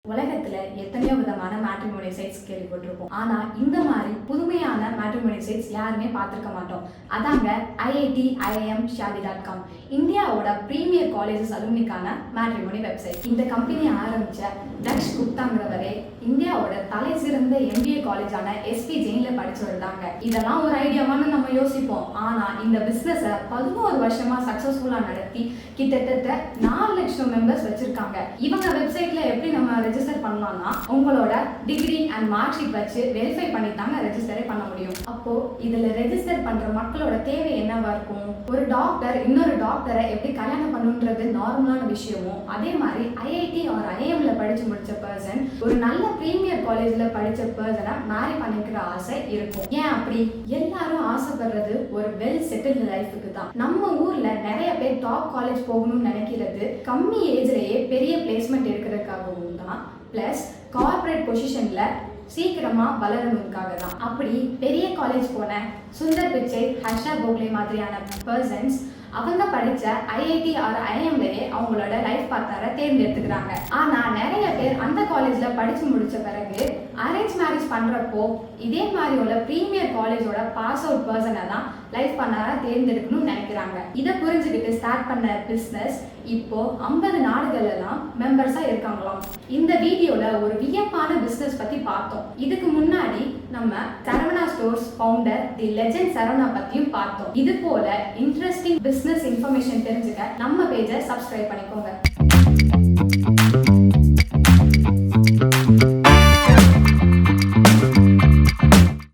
உலகத்துல எத்தனையோ விதமான மேட்ரிமோனி சைட்ஸ் கேள்விப்பட்டிருப்போம். ஆனா இந்த மாதிரி புதுமையான மேட்ரிமோனி சைட்ஸ் யாருமே பார்த்திருக்க மாட்டோம். அதாங்க IIT IIM Shaadi.com, இந்தியாவோட பிரீமியர் காலேஜஸ் அலுமினிக்கான மேட்ரிமோனி வெப்சைட். இந்த கம்பெனி ஆரம்பிச்ச தக்ஷ் குப்தாங்கிறவரே இந்தியாவோட தலை சிறந்த MBA காலேஜான SP ஜெயின்ல படிச்சவர் தாங்க. இதெல்லாம் ஒரு ஐடியாவான்னு நம்ம யோசிப்போம். ஆனா இந்த பிசினஸ 11 வருஷமா சக்சஸ்ஃபுல்லா நடத்தி கிட்டத்தட்ட 4 லட்சம் மெம்பர்ஸ் வச்சிருக்காங்க. இவங்க வெப்சைட்ல எப்படி நம்ம ரெஜிஸ்டர் பண்ணலாம்னா உங்களோட டிகிரி அண்ட் மார்க் ஷீட் வச்சு வெரிஃபை பண்ணி தாங்க ரெஜிஸ்டரே பண்ண முடியும். அப்போ இதுல ரெஜிஸ்டர் பண்ற மக்களோட தேவை என்னவா இருக்கும்? ஒரு டாக்டர் இன்னொரு டாக்டரை எப்படி கல்யாணம் பண்ணுன்றது நார்மலான விஷயமும், அதே மாதிரி IIT or IIMல படிச்சு முடிச்ச பர்சன் ஒரு நல்ல பிரீமியர் காலேஜ்ல படிச்ச பர்சனை மேரி பண்ணிக்கிற ஆசை இருக்கும். ஏன் அப்படி? எல்லாரும் ஆசைப்படுறது ஒரு வெல் செட்டில்டு லைஃபுக்கு தான். நம்ம ஊர்ல நிறைய பேர் டாப் காலேஜ் போகணும்னு நினைக்கிறது கம்மி ஏஜ்லயே பெரிய பிளேஸ்மெண்ட் எடுக்கிறதுக்காகவும் தான், பிளஸ் கார்பரேட் பொசிஷன்ல சீக்கிரமா வளரணுக்காக தான். அப்படி பெரிய காலேஜ் போன சுந்தர் பிச்சை, ஹர்ஷா போக்லே மாதிரியான பர்சன்ஸ் அவங்க படிச்ச IIT or IIMலயே அவங்களோட லைஃப் பார்ட்னரை தேர்ந்தெடுத்துக்கிறாங்க. ஆனா நிறைய பேர் அந்த காலேஜ்ல படிச்சு முடிச்ச பிறகு அரேஞ்ச் மேரேஜ் பண்றப்போ இதே மாதிரி உள்ள பிரீமியர் காலேஜோட பாஸ் அவுட் பர்சனை தான் லைஃப் பார்ட்னரா தேர்ந்தெடுக்கணும்னு நினைக்கிறாங்க. இதை புரிஞ்சுக்கிட்டு ஸ்டார்ட் பண்ண பிசினஸ் இப்போ 50 நாடுகள் எல்லாம் மெம்பர்ஸா இருக்காங்களாம். இந்த வீடியோல ஒரு வியப்பான பிசினஸ் பத்தி பார்த்தோம். இதுக்கு முன்னாடி நம்ம சரவணா ஸ்டோர்ஸ் ஃபவுண்டர் தி லெஜெண்ட் சரவணா பத்தியும் பார்த்தோம். இது போல இன்ட்ரெஸ்டிங் பிசினஸ் இன்ஃபர்மேஷன் தெரிஞ்சுக்க நம்ம பேஜை சப்ஸ்கிரைப் பண்ணிக்கோங்க.